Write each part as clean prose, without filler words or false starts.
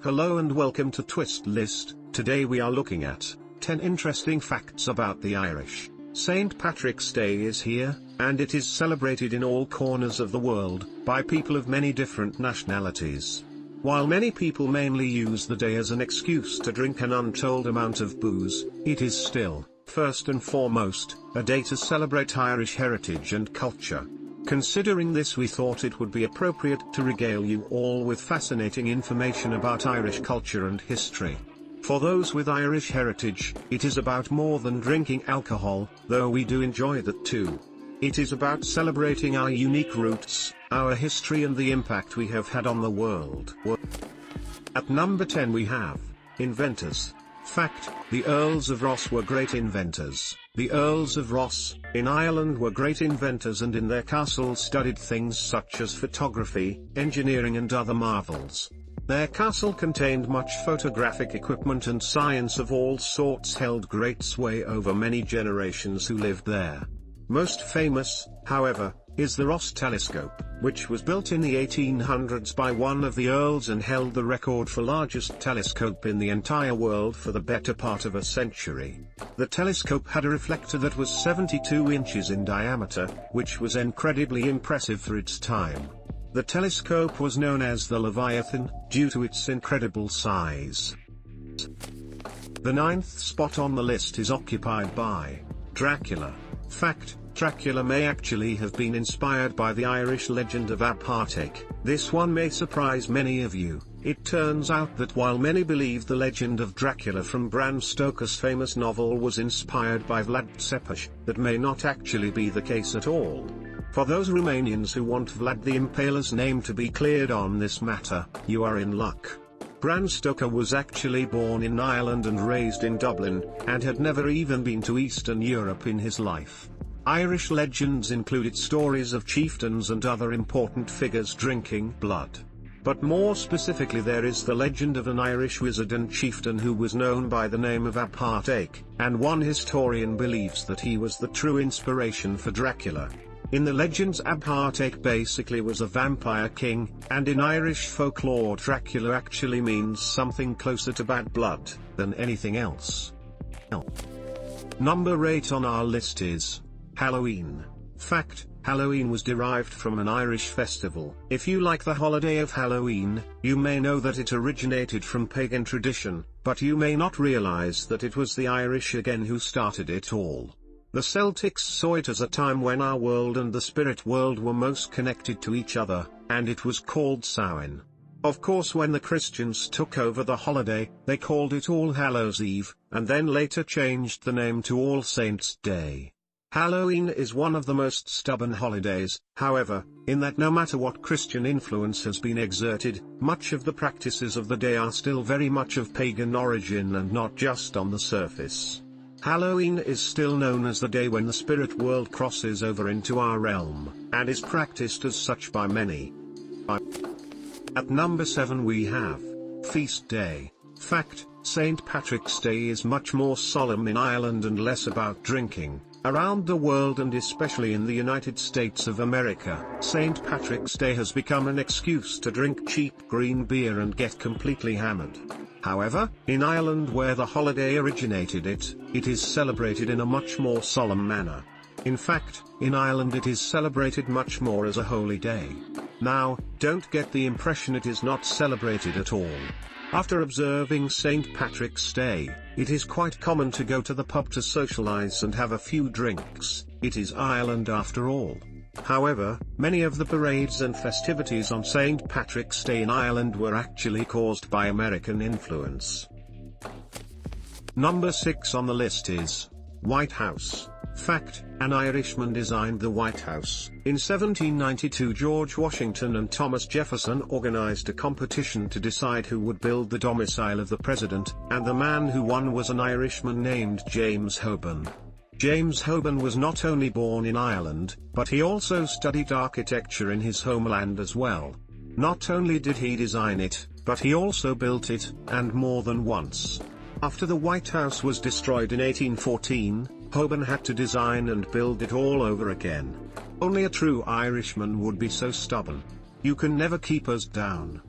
Hello and welcome to Twist List. Today we are looking at 10 interesting facts about the Irish. St. Patrick's Day is here, and it is celebrated in all corners of the world, by people of many different nationalities. While many people mainly use the day as an excuse to drink an untold amount of booze, it is still, first and foremost, a day to celebrate Irish heritage and culture. Considering this, we thought it would be appropriate to regale you all with fascinating information about Irish culture and history. For those with Irish heritage, it is about more than drinking alcohol, though we do enjoy that too. It is about celebrating our unique roots, our history and the impact we have had on the world. At number 10 we have inventors. Fact: the Earls of Ross were great inventors. The Earls of Ross, in Ireland, were great inventors and in their castle studied things such as photography, engineering and other marvels. Their castle contained much photographic equipment, and science of all sorts held great sway over many generations who lived there. Most famous, however, is the Ross telescope, which was built in the 1800s by one of the earls and held the record for largest telescope in the entire world for the better part of a century. The telescope had a reflector that was 72 inches in diameter, which was incredibly impressive for its time. The telescope was known as the Leviathan, due to its incredible size. The 9th spot on the list is occupied by Dracula. Fact: Dracula may actually have been inspired by the Irish legend of apartheid. This one may surprise many of you. It turns out that while many believe the legend of Dracula from Bram Stoker's famous novel was inspired by Vlad Tepes, that may not actually be the case at all. For those Romanians who want Vlad the Impaler's name to be cleared on this matter, you are in luck. Bram Stoker was actually born in Ireland and raised in Dublin, and had never even been to Eastern Europe in his life. Irish legends included stories of chieftains and other important figures drinking blood. But more specifically, there is the legend of an Irish wizard and chieftain who was known by the name of apartheid, and one historian believes that he was the true inspiration for Dracula. In the legends, apartheid basically was a vampire king, and in Irish folklore Dracula actually means something closer to bad blood than anything else. Number 8 on our list is Halloween. Fact: Halloween was derived from an Irish festival. If you like the holiday of Halloween, you may know that it originated from pagan tradition, but you may not realize that it was the Irish again who started it all. The Celtics saw it as a time when our world and the spirit world were most connected to each other, and it was called Samhain. Of course, when the Christians took over the holiday, they called it All Hallows Eve, and then later changed the name to All Saints' Day. Halloween is one of the most stubborn holidays, however, in that no matter what Christian influence has been exerted, much of the practices of the day are still very much of pagan origin and not just on the surface. Halloween is still known as the day when the spirit world crosses over into our realm, and is practiced as such by many. At number 7 we have Feast Day. Fact: St. Patrick's Day is much more solemn in Ireland and less about drinking. Around the world and especially in the United States of America, St. Patrick's Day has become an excuse to drink cheap green beer and get completely hammered. However, in Ireland, where the holiday originated, it is celebrated in a much more solemn manner. In fact, in Ireland it is celebrated much more as a holy day. Now, don't get the impression it is not celebrated at all. After observing St. Patrick's Day, it is quite common to go to the pub to socialize and have a few drinks. It is Ireland after all. However, many of the parades and festivities on St. Patrick's Day in Ireland were actually caused by American influence. Number 6 on the list is White House. Fact: an Irishman designed the White House. In 1792, George Washington and Thomas Jefferson organized a competition to decide who would build the domicile of the president, and the man who won was an Irishman named James Hoban. James Hoban was not only born in Ireland, but he also studied architecture in his homeland as well. Not only did he design it, but he also built it, and more than once. After the White House was destroyed in 1814, Hoban had to design and build it all over again. Only a true Irishman would be so stubborn. You can never keep us down.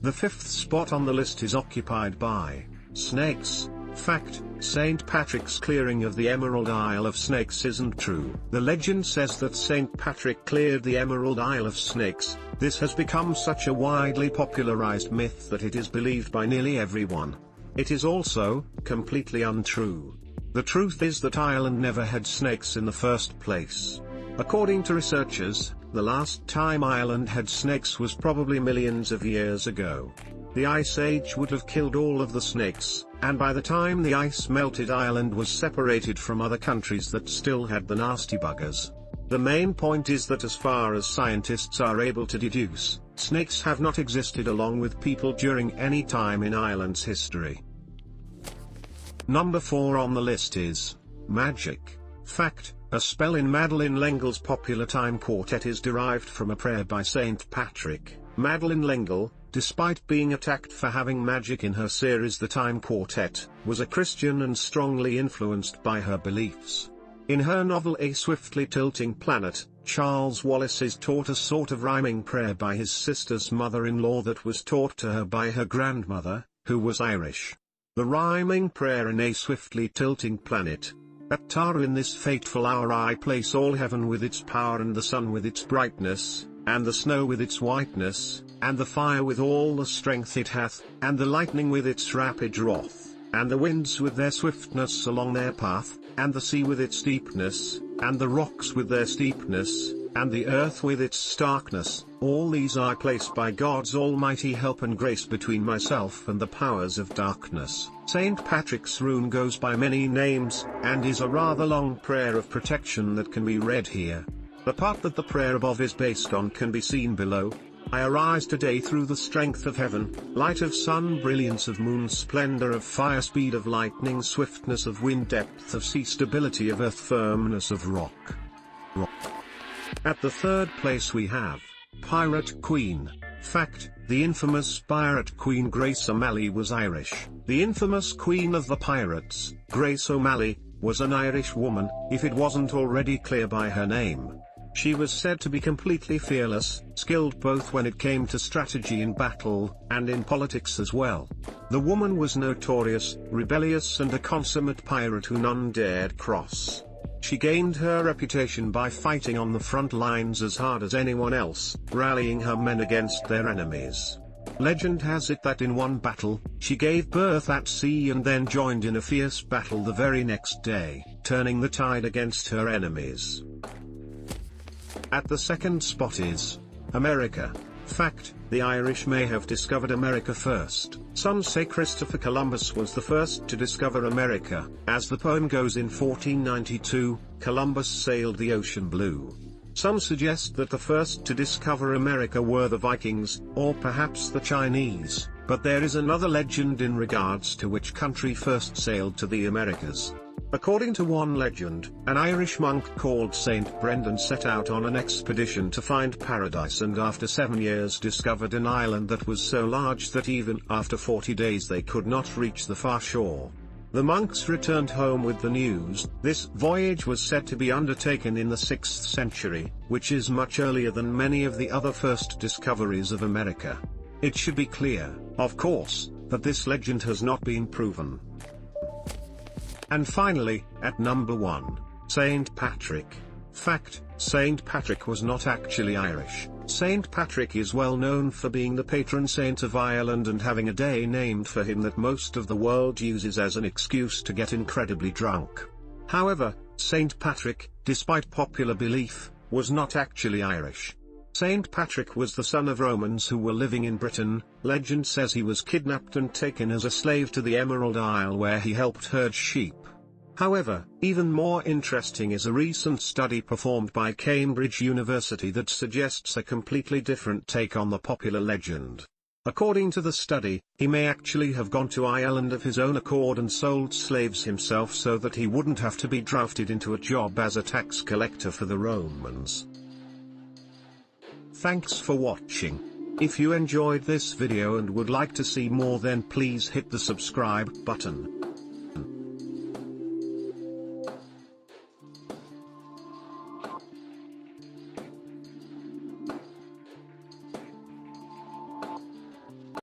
The fifth spot on the list is occupied by snakes. Fact: St. Patrick's clearing of the Emerald Isle of Snakes isn't true. The legend says that St. Patrick cleared the Emerald Isle of Snakes. This has become such a widely popularized myth that it is believed by nearly everyone. It is also completely untrue. The truth is that Ireland never had snakes in the first place. According to researchers, the last time Ireland had snakes was probably millions of years ago. The Ice Age would have killed all of the snakes, and by the time the ice melted, Ireland was separated from other countries that still had the nasty buggers. The main point is that as far as scientists are able to deduce, snakes have not existed along with people during any time in Ireland's history. Number 4 on the list is magic. Fact: a spell in Madeleine L'Engle's popular time quartet is derived from a prayer by St. Patrick. Madeleine L'Engle, despite being attacked for having magic in her series The Time Quartet, was a Christian and strongly influenced by her beliefs. In her novel A Swiftly Tilting Planet, Charles Wallace is taught a sort of rhyming prayer by his sister's mother-in-law that was taught to her by her grandmother, who was Irish. The rhyming prayer in A Swiftly Tilting Planet: At Tara in this fateful hour I place all heaven with its power and the sun with its brightness, and the snow with its whiteness, and the fire with all the strength it hath, and the lightning with its rapid wrath, and the winds with their swiftness along their path, and the sea with its deepness, and the rocks with their steepness, and the earth with its starkness. All these I place by God's almighty help and grace between myself and the powers of darkness. St. Patrick's rune goes by many names, and is a rather long prayer of protection that can be read here. The part that the prayer above is based on can be seen below. I arise today through the strength of heaven, light of sun, brilliance of moon, splendor of fire, speed of lightning, swiftness of wind, depth of sea, stability of earth, firmness of rock. At the third place we have Pirate Queen. Fact: the infamous Pirate Queen Grace O'Malley was Irish. The infamous Queen of the Pirates, Grace O'Malley, was an Irish woman, if it wasn't already clear by her name. She was said to be completely fearless, skilled both when it came to strategy in battle, and in politics as well. The woman was notorious, rebellious and a consummate pirate who none dared cross. She gained her reputation by fighting on the front lines as hard as anyone else, rallying her men against their enemies. Legend has it that in one battle, she gave birth at sea and then joined in a fierce battle the very next day, turning the tide against her enemies. At the second spot is America. Fact: the Irish may have discovered America first. Some say Christopher Columbus was the first to discover America. As the poem goes, in 1492, Columbus sailed the ocean blue. Some suggest that the first to discover America were the Vikings, or perhaps the Chinese, but there is another legend in regards to which country first sailed to the Americas. According to one legend, an Irish monk called Saint Brendan set out on an expedition to find paradise, and after 7 years discovered an island that was so large that even after 40 days they could not reach the far shore. The monks returned home with the news. This voyage was said to be undertaken in the 6th century, which is much earlier than many of the other first discoveries of America. It should be clear, of course, that this legend has not been proven. And finally, at number 1, St. Patrick. Fact: St. Patrick was not actually Irish. St. Patrick is well known for being the patron saint of Ireland and having a day named for him that most of the world uses as an excuse to get incredibly drunk. However, St. Patrick, despite popular belief, was not actually Irish. St. Patrick was the son of Romans who were living in Britain. Legend says he was kidnapped and taken as a slave to the Emerald Isle, where he helped herd sheep. However, even more interesting is a recent study performed by Cambridge University that suggests a completely different take on the popular legend. According to the study, he may actually have gone to Ireland of his own accord and sold slaves himself so that he wouldn't have to be drafted into a job as a tax collector for the Romans. Thanks for watching. If you enjoyed this video and would like to see more, then please hit the subscribe button.